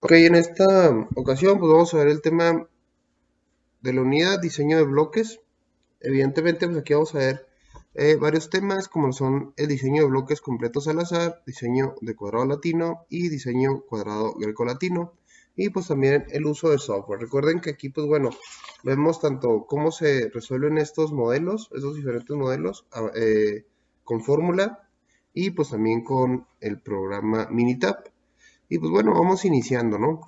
Ok, en esta ocasión pues vamos a ver el tema de la unidad diseño de bloques. Evidentemente pues aquí vamos a ver varios temas como son el diseño de bloques completos al azar, diseño de cuadrado latino y diseño cuadrado grecolatino y pues también el uso del software. Recuerden que aquí pues bueno, vemos tanto cómo se resuelven estos modelos, esos diferentes modelos con fórmula y pues también con el programa Minitab. Y pues bueno, vamos iniciando, ¿no?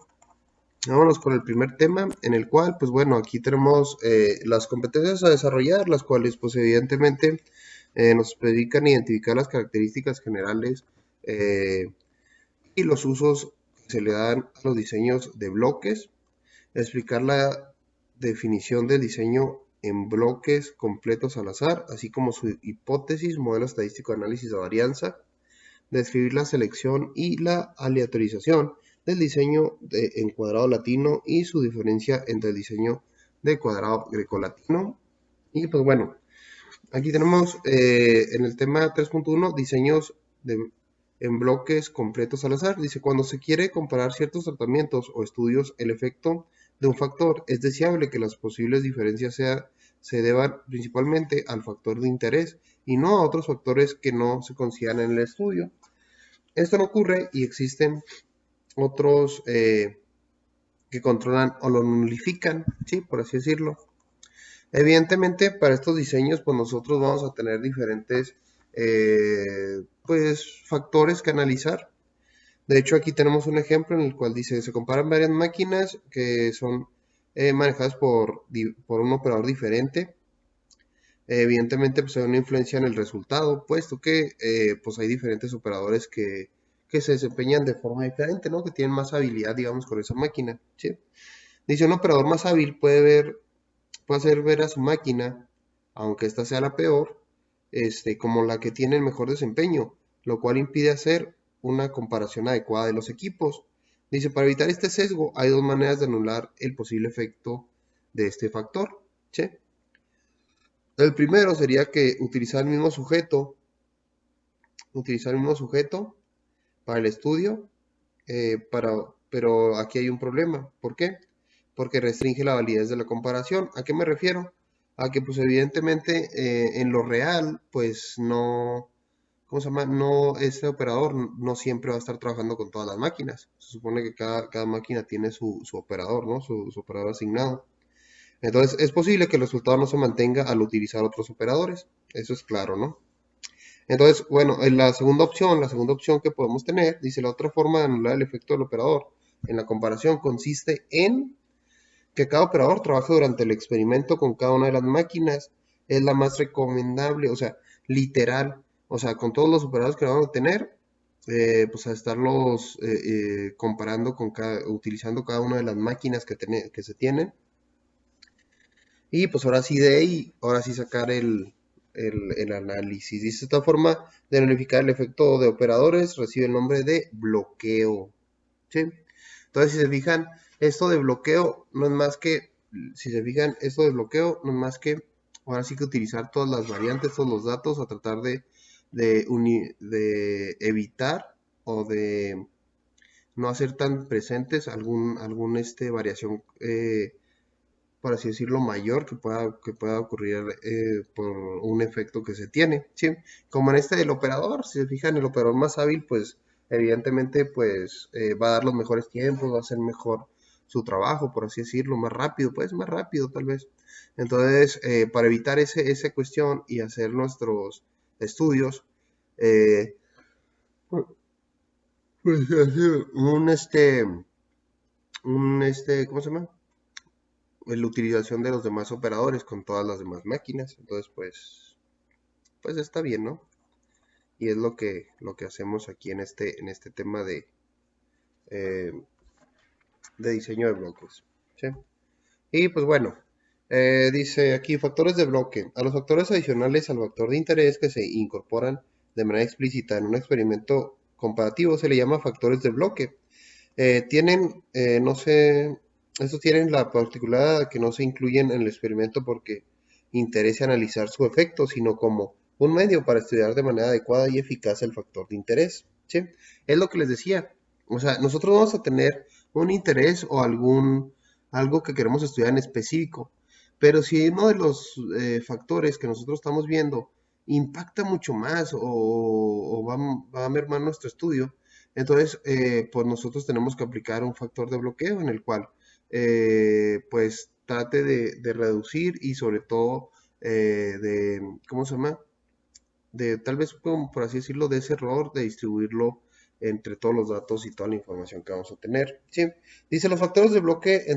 Vámonos con el primer tema, en el cual, pues bueno, aquí tenemos las competencias a desarrollar, las cuales, pues evidentemente, nos dedican a identificar las características generales eh, y los usos que se le dan a los diseños de bloques, explicar la definición del diseño en bloques completos al azar, así como su hipótesis, modelo estadístico de análisis de varianza, describir la selección y la aleatorización del diseño en cuadrado latino y su diferencia entre el diseño de cuadrado grecolatino. Y pues bueno, aquí tenemos en el tema 3.1 diseños en bloques completos al azar. Dice, cuando se quiere comparar ciertos tratamientos o estudios, el efecto de un factor es deseable que las posibles diferencias se deban principalmente al factor de interés y no a otros factores que no se consideran en el estudio. Esto no ocurre y existen otros que controlan o lo nulifican, ¿sí? Por así decirlo. Evidentemente, para estos diseños, pues nosotros vamos a tener diferentes pues, factores que analizar. De hecho, aquí tenemos un ejemplo en el cual dice, se comparan varias máquinas que son manejadas por un operador diferente. Evidentemente, pues hay una influencia en el resultado, puesto que pues hay diferentes operadores que se desempeñan de forma diferente, ¿no? Que tienen más habilidad, digamos, con esa máquina, ¿sí? Dice, un operador más hábil puede hacer ver a su máquina, aunque esta sea la peor, como la que tiene el mejor desempeño, lo cual impide hacer una comparación adecuada de los equipos. Dice, para evitar este sesgo, hay dos maneras de anular el posible efecto de este factor, ¿sí? El primero sería que utilizar el mismo sujeto para el estudio, pero aquí hay un problema. ¿Por qué? Porque restringe la validez de la comparación. ¿A qué me refiero? A que pues evidentemente en lo real pues no, ¿cómo se llama? No, este operador no siempre va a estar trabajando con todas las máquinas. Se supone que cada máquina tiene su operador, ¿no? Su operador asignado. Entonces es posible que el resultado no se mantenga al utilizar otros operadores. Eso es claro, ¿no? Entonces, bueno, en la segunda opción que podemos tener, dice la otra forma de anular el efecto del operador en la comparación consiste en que cada operador trabaje durante el experimento con cada una de las máquinas. Es la más recomendable, o sea, literal, o sea, con todos los operadores que vamos a tener, pues a estarlos comparando utilizando cada una de las máquinas que se tienen. Y pues ahora sí de ahí, ahora sí sacar el análisis. Dice, esta forma de unificar el efecto de operadores recibe el nombre de bloqueo. ¿Sí? Entonces, si se fijan, esto de bloqueo no es más que, si se fijan, esto de bloqueo no es más que, ahora sí que utilizar todas las variantes, todos los datos, a tratar de evitar o de no hacer tan presentes algún variación por así decirlo, mayor que pueda ocurrir por un efecto que se tiene, ¿sí? Como en este del operador, si se fijan, el operador más hábil, pues evidentemente pues va a dar los mejores tiempos, va a hacer mejor su trabajo, por así decirlo, más rápido, pues más rápido tal vez. Entonces, para evitar esa cuestión y hacer nuestros estudios, eh, pues hacer ¿cómo se llama? La utilización de los demás operadores con todas las demás máquinas. Entonces, pues está bien, ¿no? Y es lo que hacemos aquí en este tema eh, de diseño de bloques. ¿Sí? Y pues bueno, dice aquí factores de bloque. A los factores adicionales al factor de interés que se incorporan de manera explícita en un experimento comparativo se le llama factores de bloque. No sé, estos tienen la particularidad que no se incluyen en el experimento porque interese analizar su efecto, sino como un medio para estudiar de manera adecuada y eficaz el factor de interés. ¿Sí? Es lo que les decía. O sea, nosotros vamos a tener un interés o algo que queremos estudiar en específico. Pero si uno de los factores que nosotros estamos viendo impacta mucho más o va a mermar nuestro estudio, entonces pues nosotros tenemos que aplicar un factor de bloqueo en el cual pues trate de reducir y sobre todo ¿cómo se llama? De tal vez, como por así decirlo, de ese error de distribuirlo entre todos los datos y toda la información que vamos a tener. ¿Sí? Dice, los factores de bloque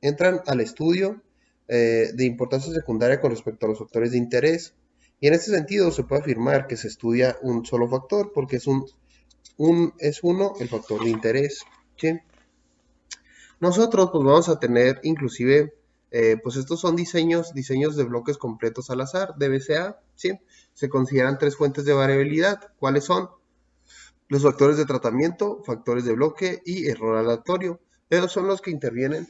entran al estudio de importancia secundaria con respecto a los factores de interés. Y en este sentido se puede afirmar que se estudia un solo factor porque es uno el factor de interés. ¿Sí? Nosotros pues vamos a tener inclusive, pues estos son diseños de bloques completos al azar, DBCA, ¿sí? Se consideran tres fuentes de variabilidad. ¿Cuáles son? Los factores de tratamiento, factores de bloque y error aleatorio. Ellos son los que intervienen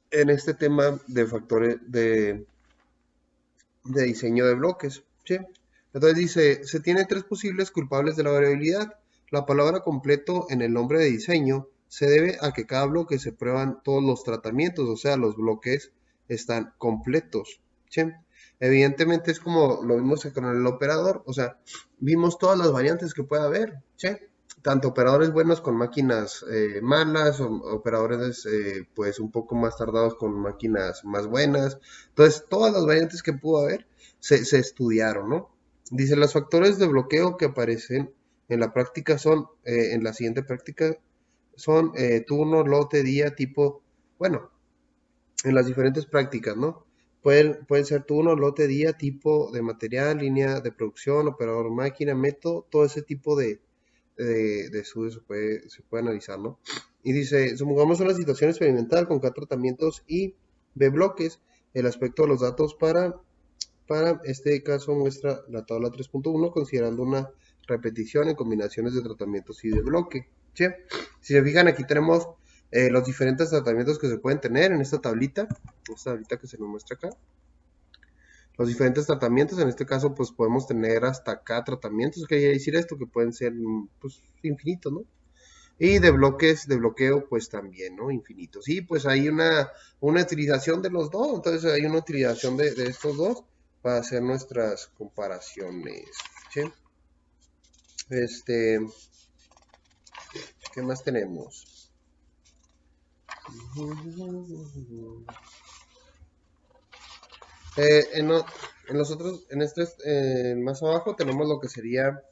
en este tema de factores de diseño de bloques, ¿sí? Entonces dice, se tienen tres posibles culpables de la variabilidad. La palabra completo en el nombre de diseño se debe a que cada bloque se prueban todos los tratamientos, o sea, los bloques están completos, ¿sí? Evidentemente es como lo vimos con el operador, o sea, vimos todas las variantes que puede haber, ¿sí? Tanto operadores buenos con máquinas malas, o operadores pues un poco más tardados con máquinas más buenas. Entonces, todas las variantes que pudo haber se estudiaron, ¿no? Dice, los factores de bloqueo que aparecen en la práctica son, en la siguiente práctica, son turno, lote, día, tipo, bueno, en las diferentes prácticas, ¿no? Pueden ser turno, lote, día, tipo de material, línea de producción, operador, máquina, método, todo ese tipo de estudio se puede analizar, ¿no? Y dice, supongamos una situación experimental con K tratamientos y B bloques. El aspecto de los datos para este caso muestra la tabla 3.1 considerando una repetición en combinaciones de tratamientos y de bloque. ¿Sí? Si se fijan, aquí tenemos los diferentes tratamientos que se pueden tener en esta tablita que se nos muestra acá. Los diferentes tratamientos, en este caso, pues podemos tener hasta K tratamientos. ¿Qué quiere decir esto? Que pueden ser, pues, infinitos, ¿no? Y de bloques de bloqueo, pues también, ¿no? Infinitos. Y pues hay una utilización de los dos, entonces hay una utilización de estos dos para hacer nuestras comparaciones. ¿Sí? ¿Qué más tenemos? En los otros, más abajo tenemos lo que sería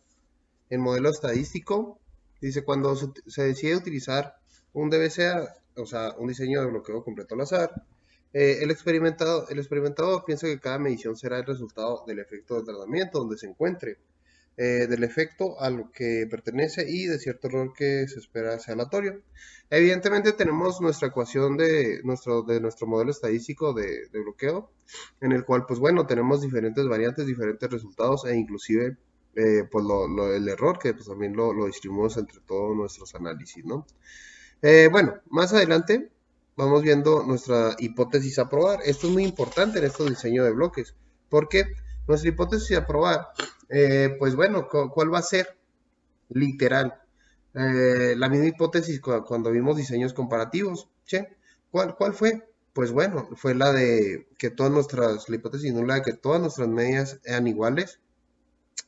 el modelo estadístico. Dice, cuando se decide utilizar un DBCA, o sea, un diseño de bloqueo completo al azar, el experimentador piensa que cada medición será el resultado del efecto de tratamiento donde se encuentre, del efecto a lo que pertenece y de cierto error que se espera sea aleatorio. Evidentemente tenemos nuestra ecuación de nuestro modelo estadístico de bloqueo, en el cual, pues bueno, tenemos diferentes variantes, diferentes resultados e inclusive pues el error que pues también lo distribuimos entre todos nuestros análisis, ¿no? Bueno, más adelante vamos viendo nuestra hipótesis a probar. Esto es muy importante en estos diseños de bloques, porque nuestra hipótesis a probar, pues bueno, ¿cuál va a ser? Literal. La misma hipótesis cuando vimos diseños comparativos. ¿Sí? ¿Cuál fue? Pues bueno, fue la de que la hipótesis nula de que todas nuestras medias eran iguales,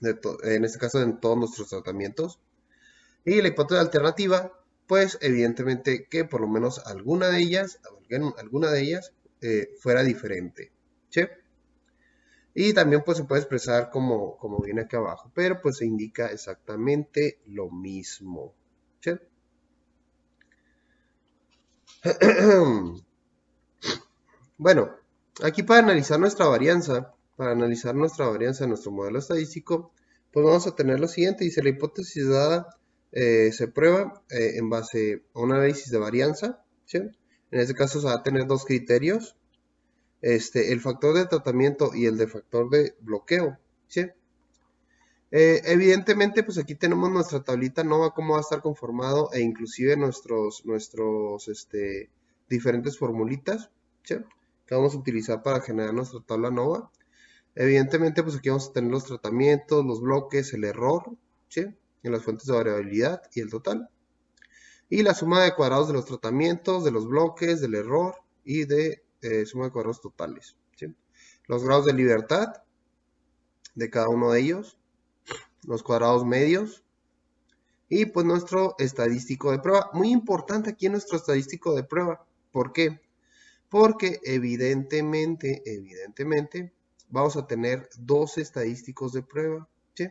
en este caso en todos nuestros tratamientos. Y la hipótesis alternativa, pues evidentemente que por lo menos alguna de ellas fuera diferente. ¿Sí? Y también pues se puede expresar como viene aquí abajo, pero pues se indica exactamente lo mismo. ¿Sí? Bueno, aquí para analizar nuestra varianza, en nuestro modelo estadístico, pues vamos a tener lo siguiente. Dice, la hipótesis dada se prueba en base a un análisis de varianza. ¿Sí? En este caso se va a tener dos criterios, el factor de tratamiento y el de factor de bloqueo. ¿Sí? Evidentemente, pues aquí tenemos nuestra tablita NOVA, cómo va a estar conformado e inclusive nuestros diferentes formulitas, ¿sí? Que vamos a utilizar para generar nuestra tabla NOVA. Evidentemente, pues aquí vamos a tener los tratamientos, los bloques, el error, ¿sí? En las fuentes de variabilidad y el total. y la suma de cuadrados de los tratamientos, de los bloques, del error y de suma de cuadrados totales, ¿sí? Los grados de libertad de cada uno de ellos, los cuadrados medios y pues nuestro estadístico de prueba. Muy importante aquí nuestro estadístico de prueba. ¿Por qué? Porque evidentemente vamos a tener dos estadísticos de prueba, ¿sí?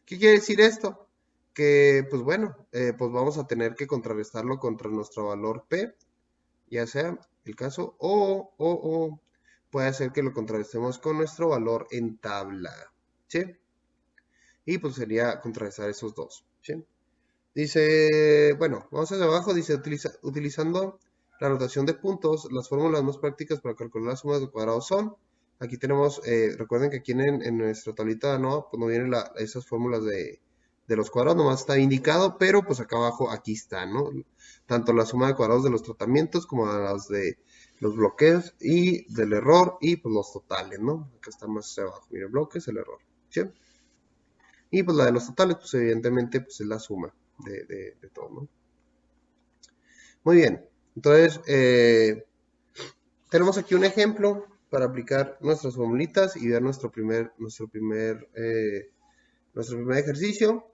¿Qué quiere decir esto? Que pues bueno, pues vamos a tener que contrarrestarlo contra nuestro valor P, ya sea el caso, o puede ser que lo contrarrestemos con nuestro valor en tabla, ¿sí? Y pues sería contrarrestar esos dos, ¿sí? Dice, bueno, vamos hacia abajo, dice, utilizando la notación de puntos, las fórmulas más prácticas para calcular las sumas de cuadrados son, aquí tenemos, recuerden que aquí en nuestra tablita no, pues no vienen esas fórmulas de los cuadrados, nomás está indicado, pero pues acá abajo, aquí está, ¿no? Tanto la suma de cuadrados de los tratamientos como las de los bloqueos y del error y pues los totales, ¿no? Acá está más hacia abajo, miren, bloques, el error, ¿sí? Y pues la de los totales, pues evidentemente, pues es la suma de todo, ¿no? Muy bien, entonces tenemos aquí un ejemplo para aplicar nuestras formulitas y ver nuestro primer ejercicio.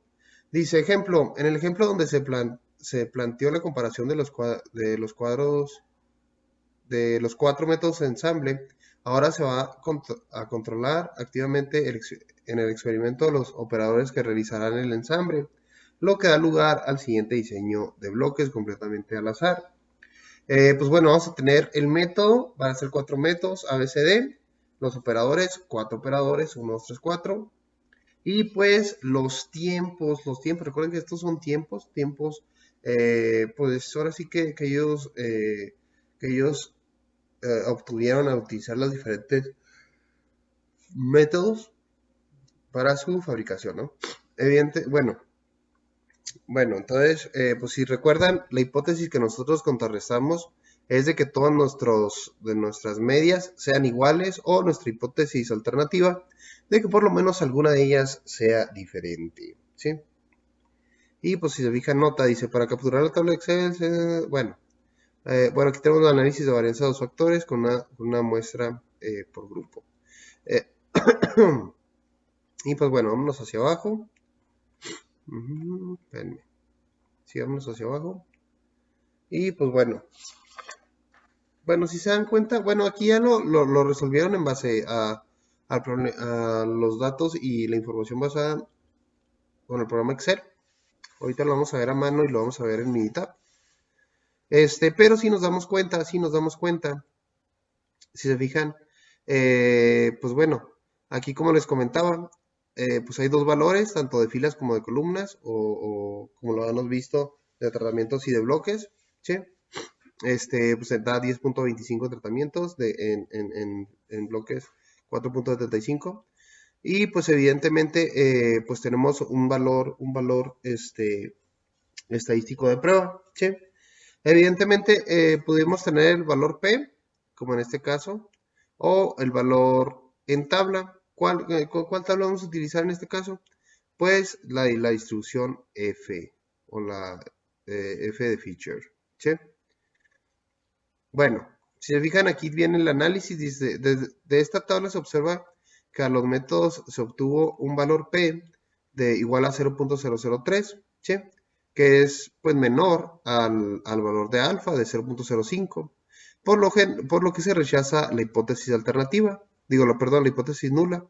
Dice ejemplo, en el ejemplo donde se planteó la comparación de los cuadros de los 4 métodos de ensamble, ahora se va a controlar activamente en el experimento los operadores que realizarán el ensamble, lo que da lugar al siguiente diseño de bloques completamente al azar. Pues bueno, vamos a tener el método, van a ser 4 métodos ABCD, los operadores, 4 operadores, 1, 2, 3, 4, y pues los tiempos, recuerden que estos son tiempos, pues ahora sí que ellos obtuvieron al utilizar los diferentes métodos para su fabricación, ¿no? Bueno, entonces, pues si recuerdan, la hipótesis que nosotros contrarrestamos es de que todas nuestras medias sean iguales, o nuestra hipótesis alternativa de que por lo menos alguna de ellas sea diferente, ¿sí? Y pues si se fijan, nota, dice, para capturar la tabla de Excel, bueno, aquí tenemos el análisis de varianza de dos factores con una muestra por grupo. Y pues bueno, vámonos hacia abajo. Espérenme. Sigamos hacia abajo. Y pues bueno, si se dan cuenta, bueno, aquí ya lo resolvieron en base a los datos y la información basada con el programa Excel. Ahorita lo vamos a ver a mano y lo vamos a ver en Minitab. Pero si nos damos cuenta, si se fijan, pues bueno, aquí como les comentaba, pues hay dos valores, tanto de filas como de columnas, o como lo hemos visto, de tratamientos y de bloques, ¿sí? Pues da 10.25 tratamientos en bloques 4.75, y pues evidentemente pues tenemos un valor estadístico de prueba, ¿sí? Evidentemente pudimos tener el valor P, como en este caso, o el valor en tabla. ¿Cuál tabla vamos a utilizar en este caso? Pues la distribución F, o la F de feature, ¿sí? Bueno, si se fijan, aquí viene el análisis. Dice, de esta tabla se observa que a los métodos se obtuvo un valor P de igual a 0.003, ¿sí? Que es pues menor al valor de alfa de 0.05, por lo que se rechaza la hipótesis alternativa, la hipótesis nula,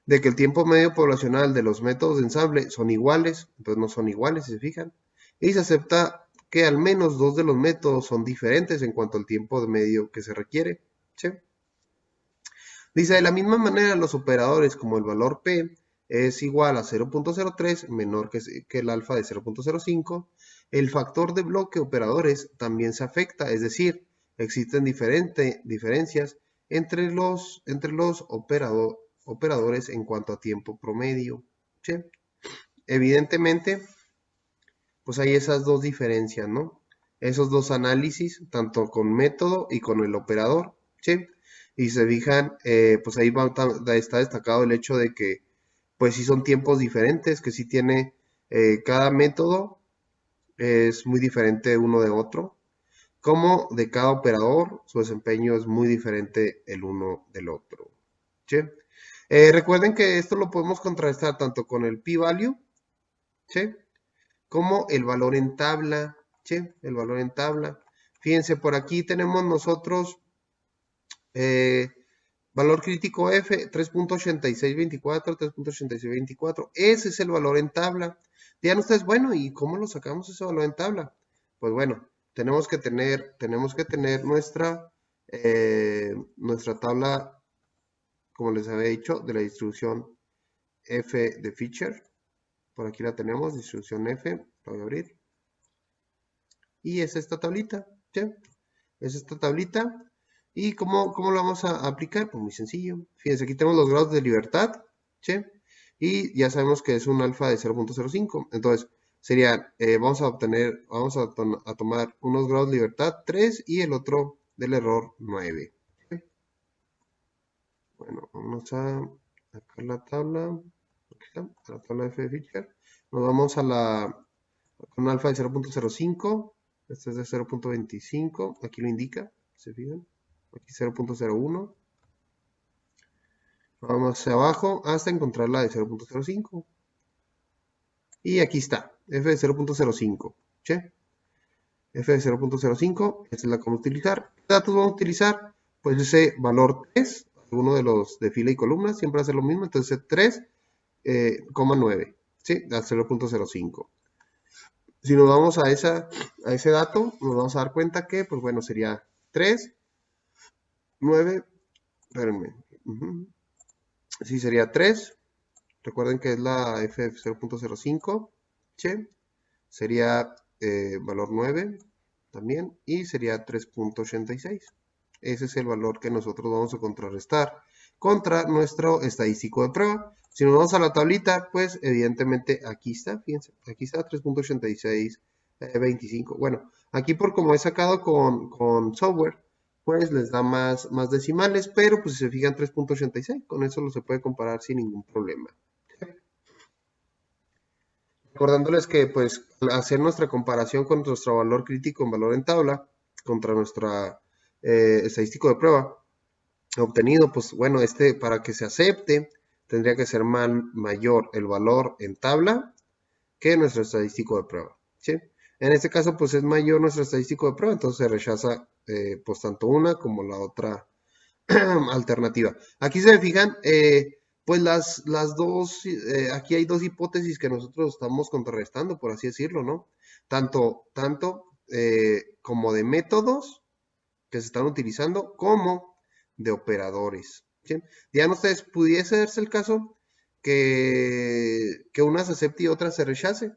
de que el tiempo medio poblacional de los métodos de ensamble son iguales. Entonces no son iguales, si se fijan, y se acepta que al menos dos de los métodos son diferentes en cuanto al tiempo de medio que se requiere, ¿sí? Dice, de la misma manera, los operadores como el valor P es igual a 0.03, menor que el alfa de 0.05, el factor de bloque operadores también se afecta, es decir, existen diferencias entre los operadores en cuanto a tiempo promedio, ¿sí? Evidentemente, pues hay esas dos diferencias, ¿no? Esos dos análisis, tanto con método y con el operador, ¿sí? Y se fijan, pues ahí está destacado el hecho de que, pues sí son tiempos diferentes, que sí tiene cada método, es muy diferente uno de otro, como de cada operador su desempeño es muy diferente el uno del otro. ¿Sí? Recuerden que esto lo podemos contrastar tanto con el p-value, ¿sí? Como el valor en tabla, ¿sí? El valor en tabla. Fíjense, por aquí tenemos nosotros eh, valor crítico F, 3.8624, 3.8624. Ese es el valor en tabla. Digan ustedes, bueno, ¿y cómo lo sacamos ese valor en tabla? Pues bueno, tenemos que tener nuestra tabla, como les había dicho, de la distribución F de Fisher. Por aquí la tenemos, distribución F. La voy a abrir. Y es esta tablita, ¿sí? Es esta tablita. ¿Y cómo lo vamos a aplicar? Pues muy sencillo. Fíjense, aquí tenemos los grados de libertad, ¿sí? Y ya sabemos que es un alfa de 0.05. Entonces, sería, vamos a tomar unos grados de libertad 3 y el otro del error 9. ¿Sí? Bueno, vamos a sacar la tabla. Aquí está, la tabla de F de Fisher. Nos vamos con un alfa de 0.05. Este es de 0.25. Aquí lo indica, ¿se fijan? Aquí 0.01. Vamos hacia abajo hasta encontrar la de 0.05. Y aquí está, f de 0.05. ¿Sí? F de 0.05, esta es la que vamos a utilizar. ¿Qué datos vamos a utilizar? Pues ese valor 3, alguno de los de fila y columna, siempre hace lo mismo. Entonces 3,9, ¿sí? A 0.05. Si nos vamos a ese dato, nos vamos a dar cuenta que, pues bueno, sería 3, 9, espérenme. Sí, sería 3. Recuerden que es la F de 0.05. ¿Sí? Sería valor 9 también. Y sería 3.86. Ese es el valor que nosotros vamos a contrarrestar contra nuestro estadístico de prueba. Si nos vamos a la tablita, pues evidentemente aquí está, fíjense, aquí está 3.8625. Bueno, aquí por como he sacado con software, pues les da más decimales, pero pues si se fijan 3.86, con eso lo se puede comparar sin ningún problema. Recordándoles que pues al hacer nuestra comparación con nuestro valor crítico en valor en tabla contra nuestra estadístico de prueba obtenido, pues bueno, para que se acepte tendría que ser mayor el valor en tabla que nuestro estadístico de prueba, ¿sí? En este caso pues es mayor nuestro estadístico de prueba, entonces se rechaza pues tanto una como la otra alternativa. Aquí se fijan, pues las dos, aquí hay dos hipótesis que nosotros estamos contrarrestando, por así decirlo, ¿no? Tanto como de métodos que se están utilizando, como de operadores. ¿Sí? Ya ustedes, pudiese darse el caso que una se acepte y otra se rechace.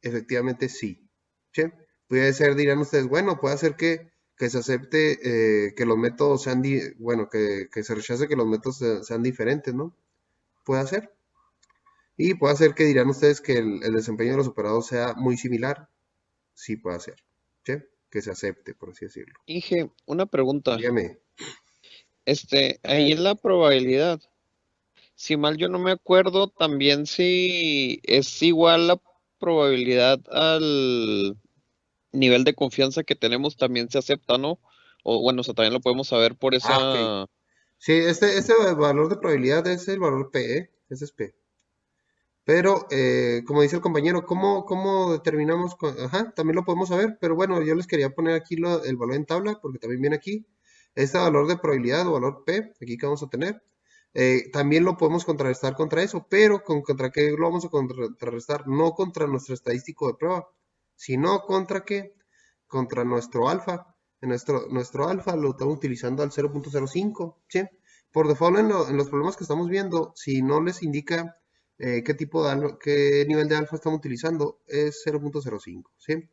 Efectivamente, sí. ¿Sí? Puede ser, dirán ustedes, bueno, puede ser que se acepte que los métodos sean, bueno, que se rechace que los métodos sean diferentes, ¿no? Puede ser. Y puede ser que dirán ustedes que el desempeño de los operadores sea muy similar. Sí, puede ser. ¿Sí? Que se acepte, por así decirlo. Inge, una pregunta. Dígame. Ahí en la probabilidad, si mal yo no me acuerdo, también si es igual la probabilidad al nivel de confianza que tenemos, también se acepta, ¿no? O bueno, o sea, también lo podemos saber por Ok. esa... Sí, este valor de probabilidad es el valor P, ¿eh? Ese es P. Pero, como dice el compañero, ¿cómo determinamos? Ajá, también lo podemos saber, pero bueno, yo les quería poner aquí el valor en tabla, porque también viene aquí. Este valor de probabilidad o valor P, aquí que vamos a tener, también lo podemos contrarrestar contra eso, pero ¿contra qué lo vamos a contrarrestar? No contra nuestro estadístico de prueba, sino contra qué? Contra nuestro alfa. Nuestro alfa lo estamos utilizando al 0.05, ¿sí? Por default en los problemas que estamos viendo, si no les indica qué nivel de alfa estamos utilizando, es 0.05, ¿sí?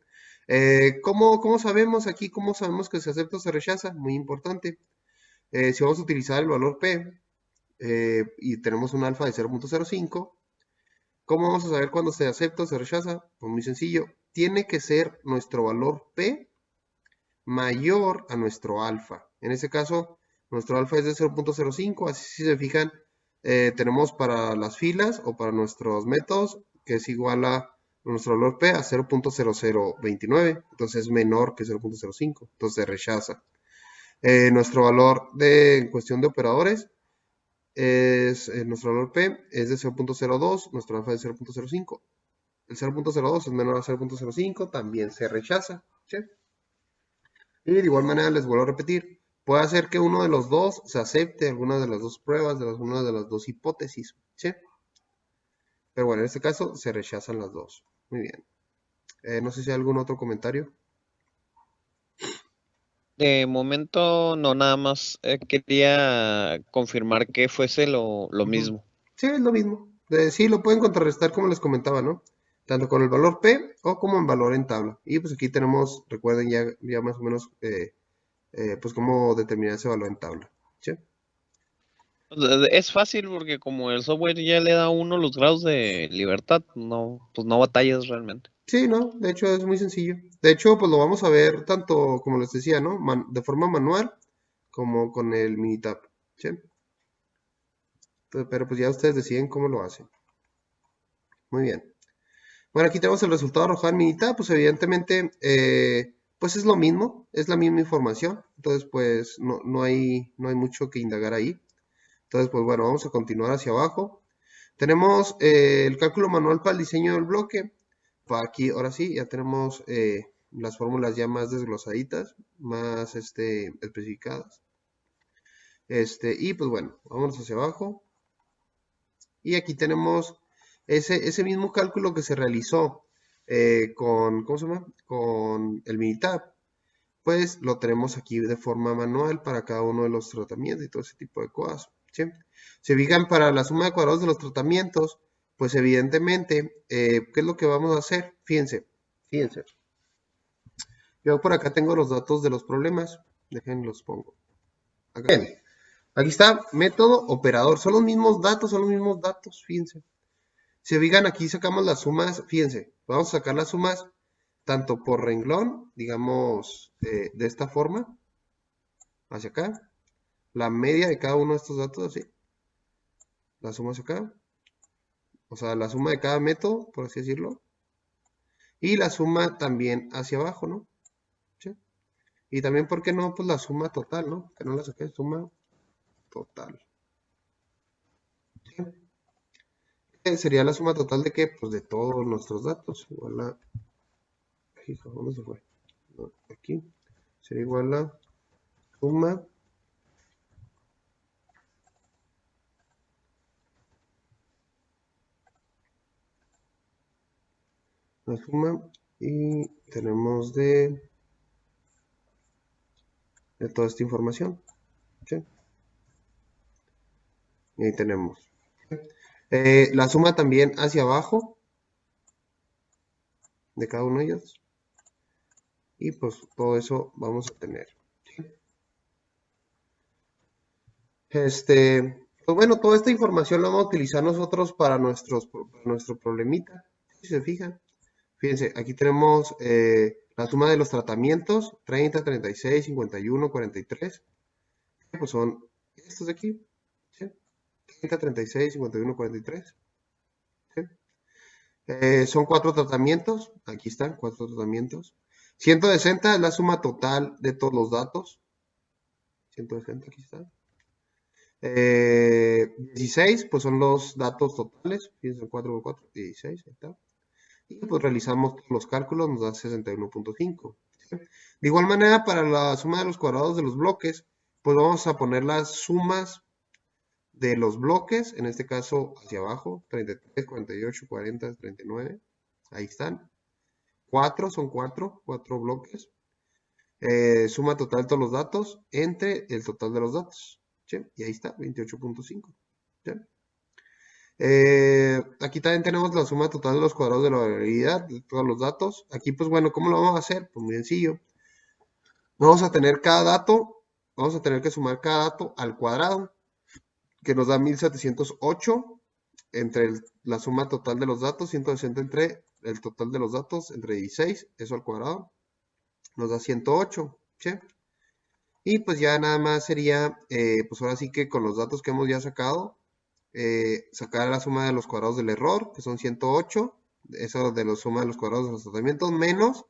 ¿Cómo sabemos aquí? ¿Cómo sabemos que se acepta o se rechaza? Muy importante. Si vamos a utilizar el valor P y tenemos un alfa de 0.05, ¿cómo vamos a saber cuándo se acepta o se rechaza? Pues muy sencillo. Tiene que ser nuestro valor P mayor a nuestro alfa. En este caso, nuestro alfa es de 0.05, así si se fijan, tenemos para las filas o para nuestros métodos, que es igual a nuestro valor P a 0.0029, entonces es menor que 0.05, entonces se rechaza. Nuestro valor en cuestión de operadores es, nuestro valor P es de 0.02, nuestro alfa es de 0.05. El 0.02 es menor a 0.05, también se rechaza. ¿Sí? Y de igual manera les vuelvo a repetir, puede hacer que uno de los dos se acepte alguna de las dos pruebas, alguna de las dos hipótesis. ¿Sí? Pero bueno, en este caso se rechazan las dos. Muy bien. No sé si hay algún otro comentario. De momento no, nada más quería confirmar que fuese lo Ujú. mismo. Sí, es lo mismo. Sí, lo pueden contrarrestar como les comentaba, ¿no? Tanto con el valor P o como en valor en tabla. Y pues aquí tenemos, recuerden ya más o menos, pues cómo determinar ese valor en tabla. ¿Sí? Es fácil porque como el software ya le da a uno los grados de libertad, no, pues no batallas realmente. Sí, no, de hecho es muy sencillo. De hecho, pues lo vamos a ver tanto, como les decía, ¿no? De forma manual como con el Minitab. ¿Sí? Pero pues ya ustedes deciden cómo lo hacen. Muy bien. Bueno, aquí tenemos el resultado arrojado en Minitab, pues evidentemente, pues es lo mismo, es la misma información. Entonces, pues no hay mucho que indagar ahí. Entonces, pues bueno, vamos a continuar hacia abajo. Tenemos el cálculo manual para el diseño del bloque. Pues aquí, ahora sí, ya tenemos las fórmulas ya más desglosaditas, más especificadas. Y pues bueno, vamos hacia abajo. Y aquí tenemos ese mismo cálculo que se realizó ¿cómo se llama? Con el Minitab. Pues lo tenemos aquí de forma manual para cada uno de los tratamientos y todo ese tipo de cosas. ¿Sí? Se fijan para la suma de cuadrados de los tratamientos, pues evidentemente, ¿qué es lo que vamos a hacer? Fíjense. Yo por acá tengo los datos de los problemas. Déjenme los pongo. Acá. Bien, aquí está método, operador. Son los mismos datos, fíjense. Si fijan, aquí sacamos las sumas, fíjense, vamos a sacar las sumas tanto por renglón, digamos, de esta forma, hacia acá, la media de cada uno de estos datos, así, la suma hacia acá, o sea, la suma de cada método, por así decirlo, y la suma también hacia abajo, ¿no? ¿Sí? Y también, ¿por qué no? Pues la suma total, ¿no? Que no la saqué, suma total. ¿Sí? Sería la suma total de qué? Pues de todos nuestros datos, igual a... Hijo, ¿dónde se fue? No, aquí. Sería igual a suma, la suma, y tenemos de toda esta información. ¿Sí? Y ahí tenemos. La suma también hacia abajo de cada uno de ellos. Y pues todo eso vamos a tener. ¿Sí? Pues bueno, toda esta información la vamos a utilizar nosotros para nuestro problemita. Si se fijan. Fíjense, aquí tenemos la suma de los tratamientos, 30, 36, 51, 43. Pues son estos de aquí. ¿Sí? 30, 36, 51, 43. ¿Sí? Son 4 tratamientos. Aquí están, 4 tratamientos. 160 es la suma total de todos los datos. 160, aquí está. 16, pues son los datos totales. Fíjense, 4 por 4, 16, ahí está. Y pues realizamos todos los cálculos, nos da 61.5. ¿Sí? De igual manera, para la suma de los cuadrados de los bloques, pues vamos a poner las sumas de los bloques, en este caso hacia abajo, 33, 48, 40, 39. Ahí están. 4 son 4 bloques. Suma total de todos los datos entre el total de los datos. ¿Sí? Y ahí está, 28.5. ¿Sí? Aquí también tenemos la suma total de los cuadrados de la variabilidad, de todos los datos. Aquí, pues bueno, ¿cómo lo vamos a hacer? Pues muy sencillo. Vamos a tener cada dato, vamos a tener que sumar cada dato al cuadrado, que nos da 1708 entre la suma total de los datos, 160 entre el total de los datos, entre 16, eso al cuadrado, nos da 108. ¿Sí? Y pues ya nada más sería, pues ahora sí que con los datos que hemos ya sacado, sacar la suma de los cuadrados del error, que son 108, eso de la suma de los cuadrados de los tratamientos, menos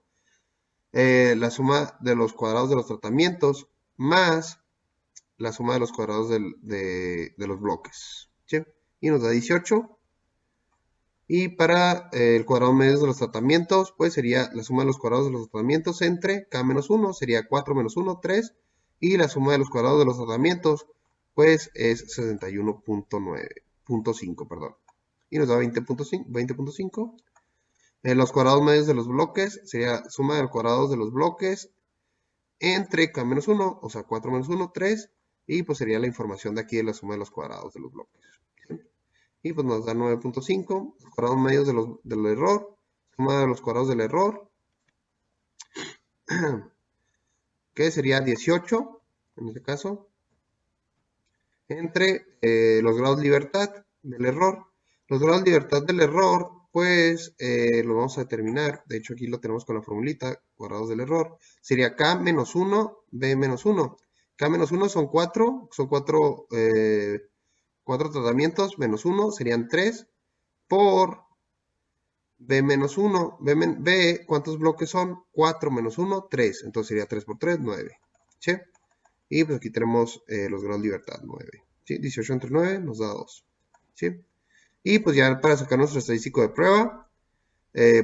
la suma de los cuadrados de los tratamientos, más la suma de los cuadrados de los bloques, ¿sí? Y nos da 18. Y para el cuadrado medio de los tratamientos, pues sería la suma de los cuadrados de los tratamientos entre K menos 1, sería 4 menos 1, 3. Y la suma de los cuadrados de los tratamientos, pues es 61.9.5, perdón. Y nos da 20.5. Los cuadrados medios de los bloques sería suma de los cuadrados de los bloques entre K menos 1, o sea, 4 menos 1, 3. Y pues sería la información de aquí de la suma de los cuadrados de los bloques. Y pues nos da 9.5, los cuadrados medios del error, suma de los cuadrados del error, que sería 18, en este caso, entre los grados de libertad del error. Los grados de libertad del error, pues lo vamos a determinar, de hecho aquí lo tenemos con la formulita, cuadrados del error, sería K menos 1, B menos 1. K menos 1 son 4, son 4 tratamientos, menos 1 serían 3, por B menos 1, B, ¿cuántos bloques son? 4 menos 1, 3. Entonces sería 3 por 3, 9. ¿Sí? Y pues aquí tenemos los grados de libertad, 9. ¿Sí? 18 entre 9 nos da 2. ¿Sí? Y pues ya para sacar nuestro estadístico de prueba,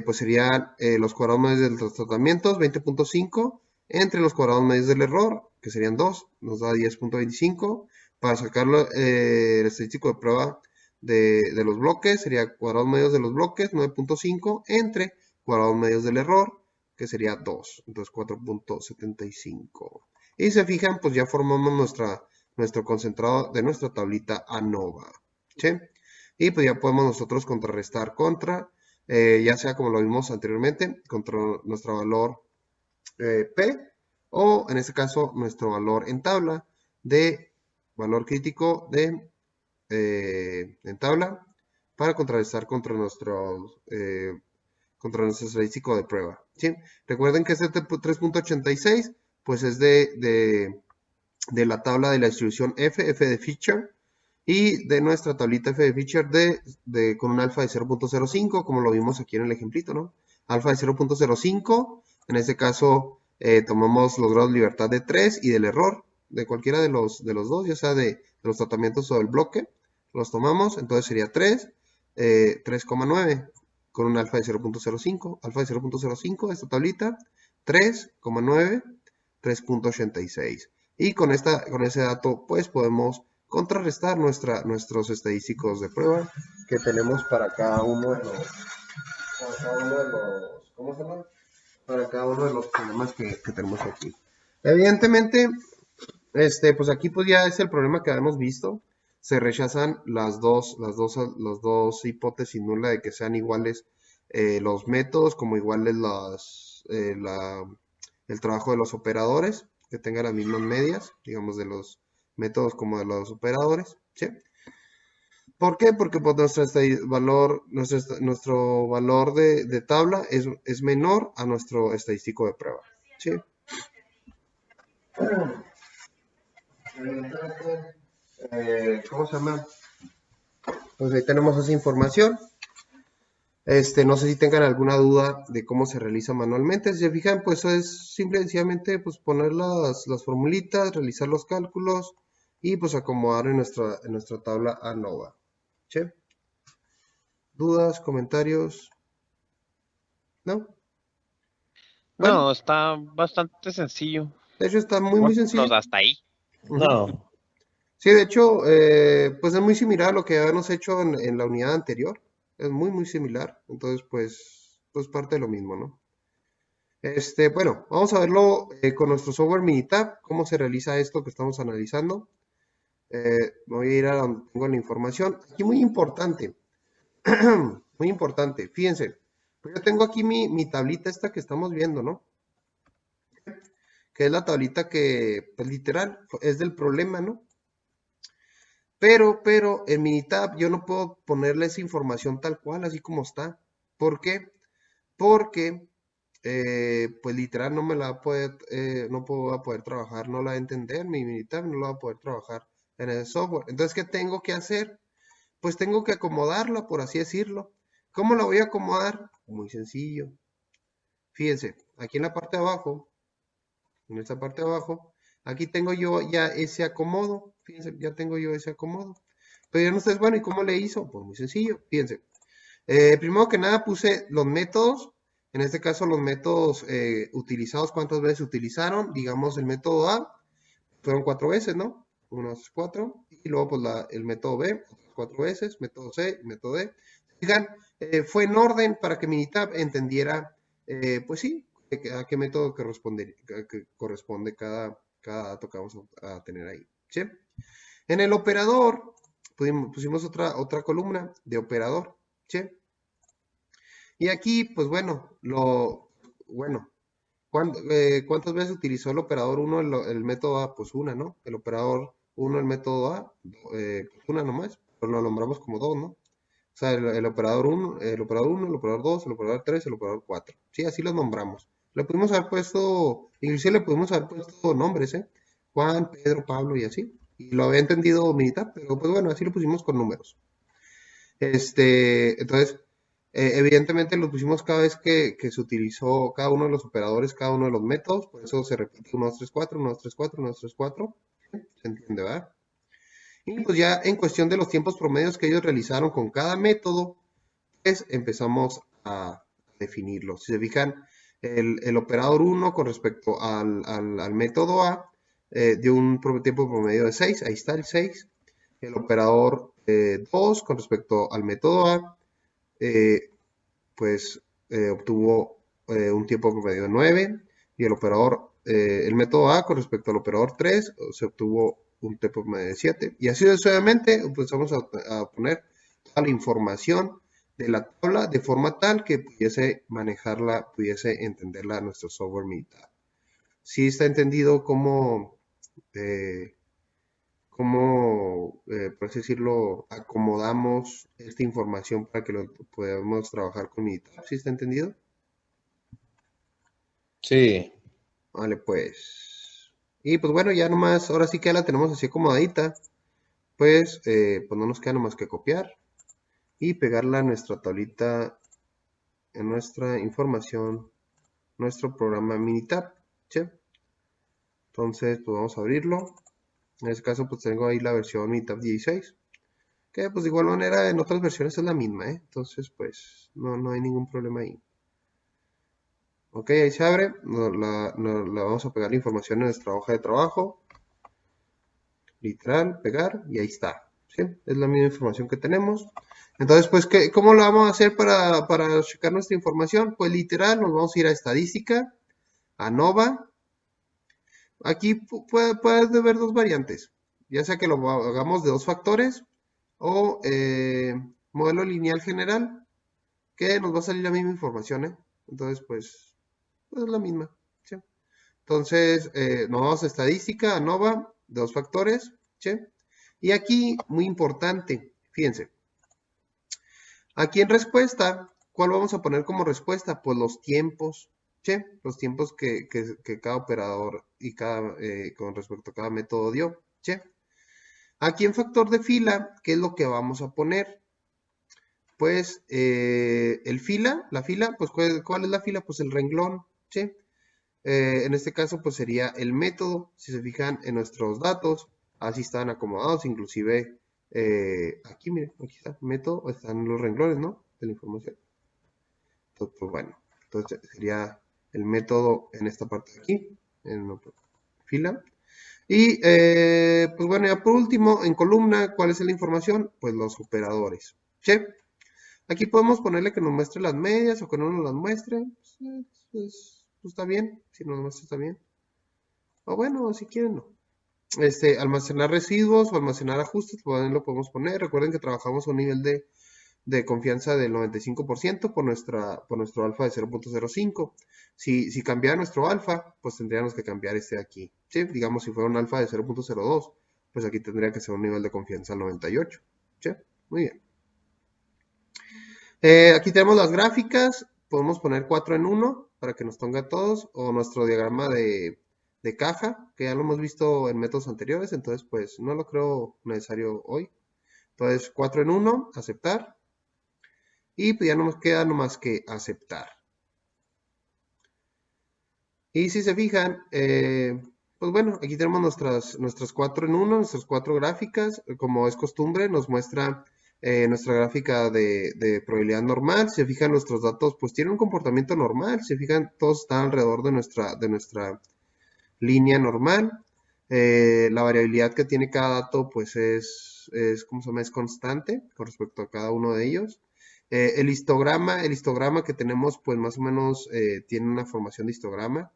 pues serían los cuadrados medios de los tratamientos, 20.5, entre los cuadrados medios del error, que serían 2, nos da 10.25. Para sacarlo el estadístico de prueba de los bloques, sería cuadrados medios de los bloques, 9.5, entre cuadrados medios del error, que sería 2, entonces 4.75. Y se fijan, pues ya formamos nuestro concentrado de nuestra tablita ANOVA, ¿sí? Y pues ya podemos nosotros contrarrestar contra, ya sea como lo vimos anteriormente, contra nuestro valor P, o en este caso nuestro valor en tabla de valor crítico en tabla para contrarrestar contra nuestro estadístico de prueba, ¿sí? Recuerden que este 3.86 pues es de la tabla de la distribución F de Fisher, y de nuestra tablita F de Fisher con un alfa de 0.05, como lo vimos aquí en el ejemplito, ¿no? Alfa de 0.05, en este caso tomamos los grados de libertad de 3 y del error, de cualquiera de los dos, ya sea de los tratamientos o del bloque, los tomamos, entonces sería 3, 3,9, con un alfa de 0.05, alfa de 0.05, esta tablita, 3,9, 3.86. Y con ese dato, pues podemos contrarrestar nuestros estadísticos de prueba que tenemos para cada uno de los, ¿cómo se llama? Para cada uno de los problemas que tenemos aquí. Evidentemente, pues aquí pues ya es el problema que habíamos visto. Se rechazan las dos hipótesis nulas de que sean iguales los métodos, como iguales el trabajo de los operadores, que tengan las mismas medias, digamos, de los métodos como de los operadores, ¿sí? ¿Por qué? Porque pues, nuestro valor de tabla es menor a nuestro estadístico de prueba, ¿sí? ¿Cómo se llama? Pues ahí tenemos esa información. No sé si tengan alguna duda de cómo se realiza manualmente. Si se fijan, pues es simple y sencillamente pues, poner las formulitas, realizar los cálculos y pues acomodar en nuestra tabla ANOVA. ¿Sí? ¿Dudas, comentarios? ¿No? Bueno, No, está bastante sencillo. de hecho está muy Bueno, sencillo. hasta ahí. No, Sí, de hecho, pues es muy similar a lo que habíamos hecho en la unidad anterior. Es muy similar. Entonces, pues parte de lo mismo, ¿no? Bueno, vamos a verlo con nuestro software Minitab, cómo se realiza esto que estamos analizando. Voy a ir a donde tengo la información. Aquí muy importante, muy importante, fíjense, pues yo tengo aquí mi tablita esta que estamos viendo, ¿no? Que es la tablita que, pues literal, es del problema, ¿no? Pero en Minitab yo no puedo ponerle esa información tal cual, así como está. ¿Por qué? Porque pues literal no me la va a poder, no voy a poder trabajar, no la va a entender, mi Minitab no la va a poder trabajar en el software. Entonces, ¿qué tengo que hacer? Pues tengo que acomodarla, por así decirlo. ¿Cómo la voy a acomodar? Muy sencillo. Fíjense, aquí en la parte de abajo, en esta parte de abajo, aquí tengo yo ya ese acomodo. Fíjense, ya tengo yo ese acomodo. Pero ya no ustedes, bueno, ¿y cómo le hizo? Pues muy sencillo, fíjense. Primero que nada puse los métodos, en este caso los métodos utilizados, cuántas veces utilizaron, digamos el método A, fueron 4 veces, ¿no? 1, 2, 3, 4, y luego pues el método B, 4 veces, método C, método D. Fijan, fue en orden para que Minitab entendiera, pues sí, a qué método que corresponde cada dato que vamos a tener ahí, ¿sí? En el operador pusimos otra columna de operador, ¿sí? Y aquí, pues bueno, ¿cuántas veces utilizó el operador 1 el método A? Pues una, ¿no? El operador 1 el método A, pues una nomás, pero lo nombramos como dos, ¿no? O sea, el operador 1, el operador 1, el operador 2, el operador 3, el operador 4. Sí, así los nombramos. Le pudimos haber puesto, inclusive le pudimos haber puesto nombres, ¿eh? Juan, Pedro, Pablo y así. Y lo había entendido militar, pero pues bueno, así lo pusimos con números. Entonces, evidentemente lo pusimos cada vez que se utilizó cada uno de los operadores, cada uno de los métodos, por eso se repite 1, 2, 3, 4, 1, 2, 3, 4, 1, 2, 3, 4, se entiende, ¿verdad? Y pues ya en cuestión de los tiempos promedios que ellos realizaron con cada método, pues empezamos a definirlo. Si se fijan, el operador 1 con respecto al método A dio un tiempo promedio de 6, ahí está el 6. El operador 2 con respecto al método A eh, pues obtuvo un tiempo promedio de 9 y el método A con respecto al operador 3 se obtuvo un tiempo promedio de 7 y así sucesivamente empezamos a poner toda la información de la tabla de forma tal que pudiese manejarla, pudiese entenderla nuestro software militar. Sí está entendido eh, por así decirlo, acomodamos esta información para que lo podamos trabajar con Minitab. ¿Sí está entendido? Sí, Vale, pues. Y pues bueno, ya nomás, ahora sí que ya la tenemos así acomodadita. Pues no nos queda nomás que copiar y pegarla a nuestra tablita, en nuestra información, nuestro programa Minitab. ¿Sí? Entonces, pues vamos a abrirlo. En este caso, pues tengo ahí la versión Minitab 16. Que pues de igual manera en otras versiones es la misma, ¿eh? Entonces pues no hay ningún problema ahí. Ok, ahí se abre, la vamos a pegar la información en nuestra hoja de trabajo, literal, pegar y ahí está, ¿sí? Es la misma información que tenemos. Entonces pues, ¿cómo lo vamos a hacer para checar nuestra información? Pues literal, nos vamos a ir a estadística, a Nova. Aquí puede haber dos variantes, ya sea que lo hagamos de 2 factores o modelo lineal general, que nos va a salir la misma información, ¿eh? Entonces, pues es la misma, ¿sí? Entonces, nos vamos a estadística, a Nova, 2 factores, ¿sí? Y aquí, muy importante, fíjense, aquí en respuesta, ¿cuál vamos a poner como respuesta? Pues los tiempos, ¿sí? Los tiempos que cada operador y con respecto a cada método dio, ¿sí? Aquí en factor de fila, ¿qué es lo que vamos a poner? Pues la fila, pues ¿cuál es la fila? Pues el renglón, ¿sí? En este caso, pues sería el método. Si se fijan en nuestros datos, así están acomodados, inclusive aquí, miren, aquí está, método, están los renglones, ¿no? De la información. Entonces, pues bueno, entonces sería el método en esta parte de aquí, en la fila. Y pues bueno, ya por último, en columna, ¿cuál es la información? Pues los operadores, ¿sí? Aquí podemos ponerle que nos muestre las medias o que no nos las muestre. Pues está bien, si nos muestra está bien. O bueno, si quieren no. Almacenar residuos o almacenar ajustes, lo podemos poner. Recuerden que trabajamos a un nivel de confianza del 95% por nuestro alfa de 0.05. Si cambiara nuestro alfa, pues tendríamos que cambiar este de aquí. ¿Sí? Digamos, si fuera un alfa de 0.02, pues aquí tendría que ser un nivel de confianza al 98. ¿Sí? Muy bien. Aquí tenemos las gráficas, podemos poner 4 en 1 para que nos ponga todos, o nuestro diagrama de caja, que ya lo hemos visto en métodos anteriores, entonces pues no lo creo necesario hoy. Entonces 4 en 1, aceptar. Y pues ya no nos queda nomás que aceptar. Y si se fijan, pues bueno, aquí tenemos nuestras 4 en 1, nuestras 4 gráficas. Como es costumbre, nos muestra nuestra gráfica de probabilidad normal. Si se fijan, nuestros datos pues tienen un comportamiento normal. Si se fijan, todos están alrededor de nuestra línea normal. La variabilidad que tiene cada dato pues ¿cómo se llama? Es constante con respecto a cada uno de ellos. El histograma que tenemos pues más o menos tiene una formación de histograma.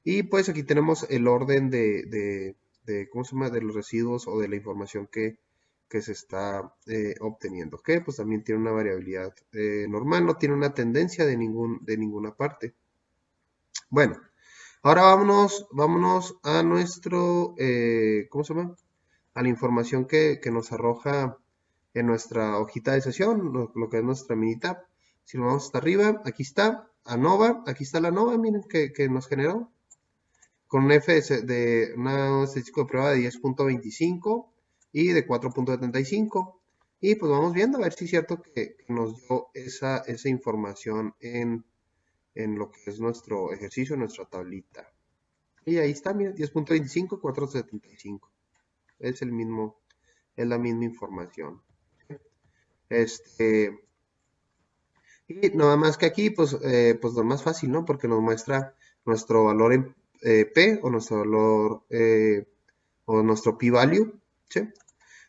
Y pues aquí tenemos el orden ¿cómo se llama? De los residuos o de la información que se está obteniendo. Que pues también tiene una variabilidad normal, no tiene una tendencia de ninguna parte. Bueno, ahora vámonos a nuestro, ¿cómo se llama? A la información que nos arroja en nuestra hojita de sesión, lo que es nuestra mini tab. Si nos vamos hasta arriba, aquí está ANOVA, aquí está la ANOVA, miren que nos generó con un F de una estadística de prueba de 10.25 y de 4.75. Y pues vamos viendo a ver si es cierto que nos dio esa información en lo que es nuestro ejercicio, nuestra tablita. Y ahí está, miren, 10.25, 4.75. Es es la misma información. Este, y nada más que aquí, pues lo más fácil, ¿no? Porque nos muestra nuestro valor en P o nuestro valor o nuestro p-value, ¿sí?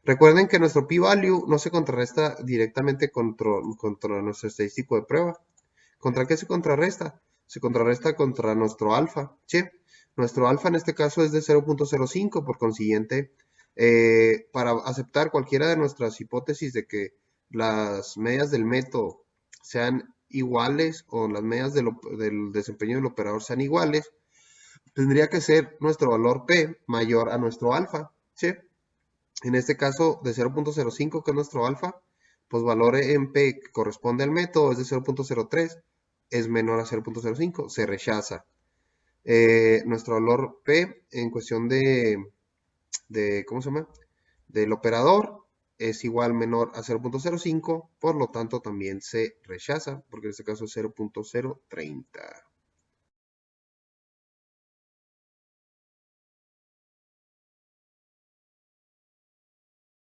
Recuerden que nuestro p-value no se contrarresta directamente contra nuestro estadístico de prueba. ¿Contra qué se contrarresta? Se contrarresta contra nuestro alfa, ¿sí? Nuestro alfa en este caso es de 0.05, por consiguiente, para aceptar cualquiera de nuestras hipótesis de que las medias del método sean iguales o las medias del desempeño del operador sean iguales, tendría que ser nuestro valor P mayor a nuestro alfa, ¿sí? En este caso, de 0.05, que es nuestro alfa, pues valor en P que corresponde al método es de 0.03, es menor a 0.05, se rechaza. Nuestro valor P en cuestión ¿cómo se llama? Del operador es igual menor a 0.05, por lo tanto también se rechaza, porque en este caso es 0.030.